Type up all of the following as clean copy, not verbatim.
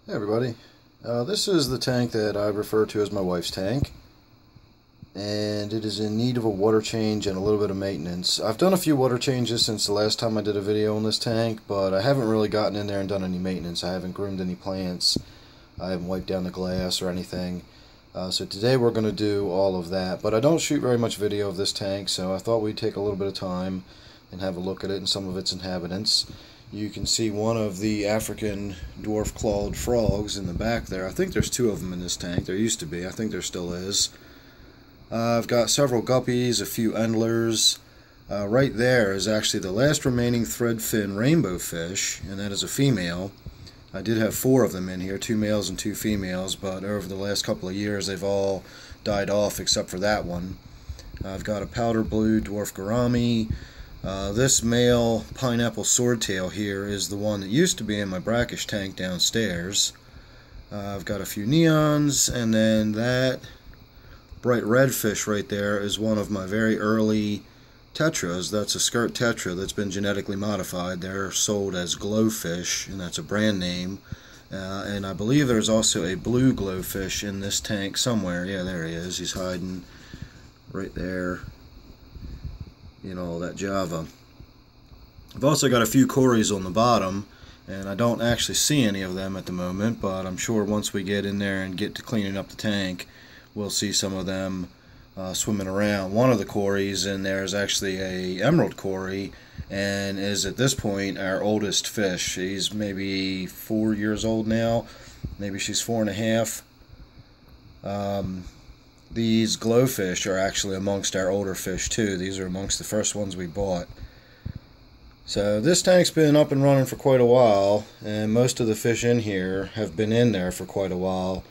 Hey everybody, this is the tank that I refer to as my wife's tank, and it is in need of a water change and a little bit of maintenance. I've done a few water changes since the last time I did a video on this tank, but I haven't really gotten in there and done any maintenance. I haven't groomed any plants, I haven't wiped down the glass or anything. So today we're going to do all of that, but I don't shoot very much video of this tank, so I thought we'd take a little bit of time and have a look at it and some of its inhabitants. You can see one of the African dwarf-clawed frogs in the back there. I think there's two of them in this tank. There used to be. I think there still is. I've got several guppies, a few endlers. Right there is actually the last remaining threadfin rainbow fish, and that is a female. I did have 4 of them in here, 2 males and 2 females, but over the last couple of years they've all died off except for that one. I've got a powder blue Dwarf Gourami. This male Pineapple Swordtail here is the one that used to be in my brackish tank downstairs. I've got a few neons, and then that bright red fish right there is one of my very early Tetras. That's a skirt tetra that's been genetically modified. They're sold as GloFish, and that's a brand name. And I believe there's also a blue GloFish in this tank somewhere. Yeah, there he is. He's hiding right there. You know, that Java. I've also got a few Corys on the bottom, and I don't actually see any of them at the moment, but I'm sure once we get in there and get to cleaning up the tank, we'll see some of them swimming around. One of the Corys in there is actually a emerald Cory, and is at this point our oldest fish. She's maybe 4 years old now, maybe she's 4.5. These GloFish are actually amongst our older fish too. These are amongst the first ones we bought. So this tank's been up and running for quite a while, and most of the fish in here have been in there for quite a while.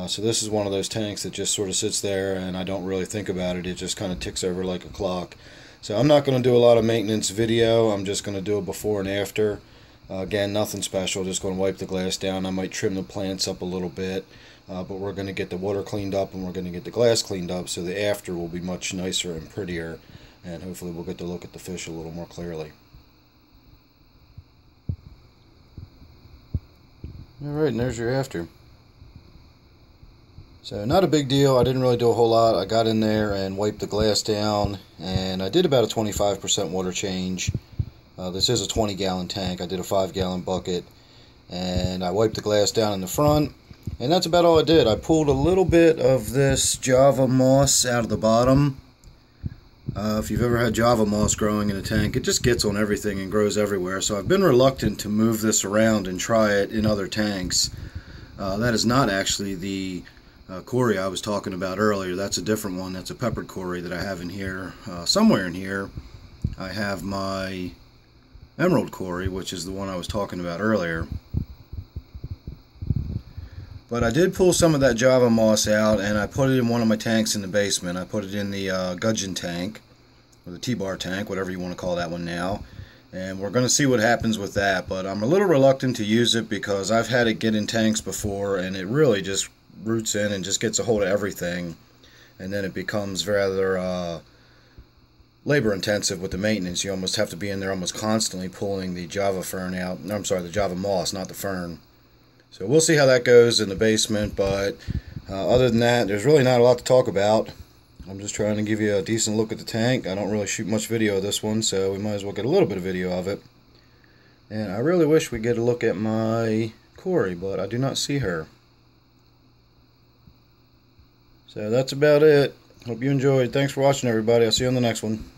So this is one of those tanks that just sort of sits there and I don't really think about it. It just kind of ticks over like a clock. So I'm not going to do a lot of maintenance video. I'm just going to do a before and after. Again, nothing special, just going to wipe the glass down. I might trim the plants up a little bit. But we're going to get the water cleaned up and we're going to get the glass cleaned up, so the after will be much nicer and prettier, and hopefully we'll get to look at the fish a little more clearly. Alright, and there's your after. So not a big deal. I didn't really do a whole lot. I got in there and wiped the glass down, and I did about a 25% water change. This is a 20-gallon tank. I did a 5-gallon bucket, and I wiped the glass down in the front. And that's about all I did. I pulled a little bit of this Java moss out of the bottom. If you've ever had Java moss growing in a tank, it just gets on everything and grows everywhere. So I've been reluctant to move this around and try it in other tanks. That is not actually the Cory I was talking about earlier. That's a different one. That's a peppered Cory that I have in here. Somewhere in here I have my emerald Cory, which is the one I was talking about earlier. But I did pull some of that Java moss out, and I put it in one of my tanks in the basement. I put it in the gudgeon tank, or the T-bar tank, whatever you want to call that one now. And we're going to see what happens with that. But I'm a little reluctant to use it because I've had it get in tanks before, and it really just roots in and just gets a hold of everything. And then it becomes rather labor intensive with the maintenance. You almost have to be in there almost constantly pulling the Java fern out. No, I'm sorry, the Java moss, not the fern. So we'll see how that goes in the basement, but other than that, there's really not a lot to talk about. I'm just trying to give you a decent look at the tank. I don't really shoot much video of this one, so we might as well get a little bit of video of it. And I really wish we'd get a look at my Cory, but I do not see her. So that's about it. Hope you enjoyed. Thanks for watching, everybody. I'll see you on the next one.